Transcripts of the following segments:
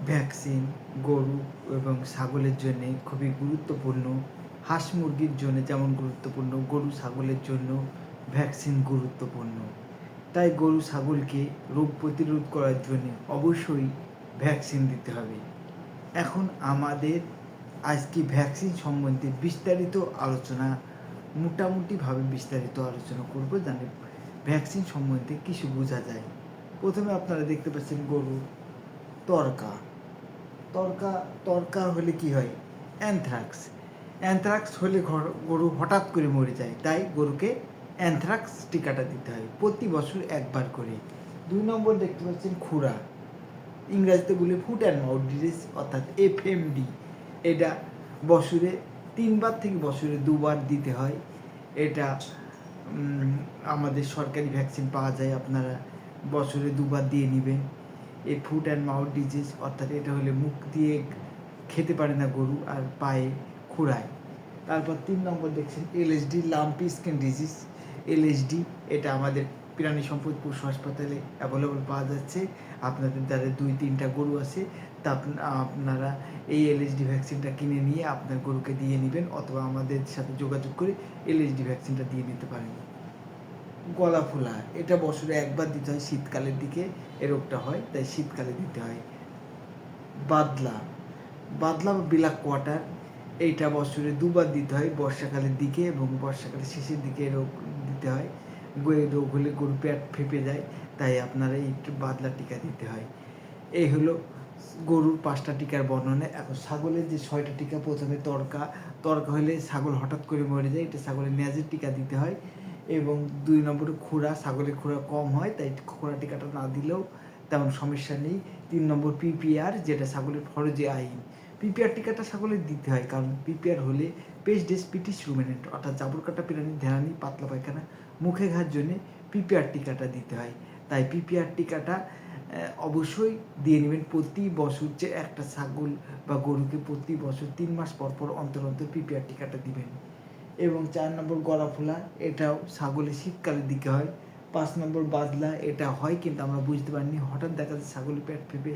Vaccine গরু এবং ছাগলের জন্য খুবই গুরুত্বপূর্ণ। হাঁস মুরগির জন্য যেমন গুরুত্বপূর্ণ, গরু ছাগলের জন্য ভ্যাকসিন গুরুত্বপূর্ণ। তাই গরু ছাগলকে রোগ প্রতিরোধ করার জন্য অবশ্যই ভ্যাকসিন দিতে হবে। এখন আমাদের আজকে ভ্যাকসিন সম্বন্ধে বিস্তারিত আলোচনা, মোটামুটিভাবে বিস্তারিত আলোচনা করব, জানে ভ্যাকসিন সম্বন্ধে কিছু বোঝা যায়। প্রথমে আপনারা দেখতে পাচ্ছেন গরুর তরকা। তরকা হলে কি হয়? অ্যানথ্রাক্স হলে গরু হঠাৎ করে মরে যায়, তাই গরুকে অ্যানথ্রাক্স টিকাটা দিতে হয় প্রতি বছর একবার করে। 2 নম্বর দেখতে পাচ্ছেন খুরা, ইংরেজিতে বলে ফুট অ্যান্ড মাউথ ডিজিজ অর্থাৎ FMD। এটা বছরে 3বার থেকে বছরে 2বার দিতে হয়। এটা আমাদের সরকারি ভ্যাকসিন পাওয়া যায়, আপনারা বছরে 2বার দিয়ে নেবেন। এই ফুট অ্যান্ড মাউথ ডিজিজ অর্থাৎ এটা হলে মুখ দিয়ে খেতে পারে না গরু আর পায়ে খুঁড়ায়। তারপর 3 নম্বর দেখছেন LSD, lumpy skin disease. LSD এটা আমাদের প্রাণী সম্পদ পশু হাসপাতালে অ্যাভেলেবল পাওয়া যাচ্ছে। আপনাদের যাদের 2-3টা গরু আছে তা আপনারা এই LSD ভ্যাকসিনটা কিনে নিয়ে আপনার গরুকে দিয়ে নেবেন, অথবা আমাদের সাথে যোগাযোগ করে LSD ভ্যাকসিনটা দিয়ে নিতে পারেন। গলা ফোলা, এটা বছরে একবার দিতে হয়, শীতকালের দিকে এ রোগটা হয়, তাই শীতকালে দিতে হয়। বাদলা বা ব্ল্যাক কোয়াটার, এইটা বছরে 2বার দিতে হয়, বর্ষাকালের দিকে এবং বর্ষাকালের শেষের দিকে রোগ দিতে হয়। রোগ হলে গরু পেট ফেঁপে যায়, তাই আপনারা এই বাদলা টিকা দিতে হয়। এই হলো গরুর 5টা টিকার বর্ণনা। এখন ছাগলের যে 6টা টিকা, প্রথমে তরকা হলে ছাগল হঠাৎ করে মরে যায়, এটা ছাগলের ন্যাজের টিকা দিতে হয়। এবং 2 নম্বরে খুরা, ছাগলের খুরা কম হয়, তাই খুরা টিকাটা না দিলেও তেমন সমস্যা নেই। 3 নম্বর PPR, যেটা ছাগলের ফরজে আইন। PPR টিকাটা ছাগলের দিতে হয়, কারণ PPR হলে পেস্ট ডেসপিটিস রুমিনেন্ট অর্থাৎ জাবর কাটা প্রাণীর ধ্যানানি, পাতলা পায়খানা, মুখে ঘার জন্যে PPR টিকাটা দিতে হয়। তাই PPR টিকাটা অবশ্যই দিয়ে নেবেন প্রতি বছর। যে একটা ছাগল বা গরুকে প্রতি বছর 3 মাস পর পর অন্তর PPR টিকাটা দিবেন। এবং 4 নম্বর গলা ফোলা, এটাও ছাগলের শীতকালের দিকে হয়। 5 নম্বর বাদলা, এটা হয় কিন্তু আমরা বুঝতে পারিনি, হঠাৎ দেখা যাচ্ছে ছাগলের পেট ফেঁপে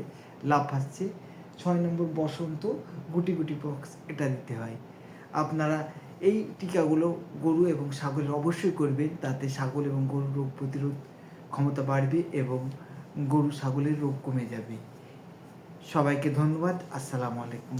লাফাচ্ছে। 6 নম্বর বসন্ত, গুটি পক্স, এটা দিতে হয়। আপনারা এই টিকাগুলো গরু এবং ছাগলের অবশ্যই করবেন, তাতে ছাগল এবং গরুর রোগ প্রতিরোধ ক্ষমতা বাড়বে এবং গরু ছাগলের রোগ কমে যাবে। সবাইকে ধন্যবাদ। আসসালামু আলাইকুম।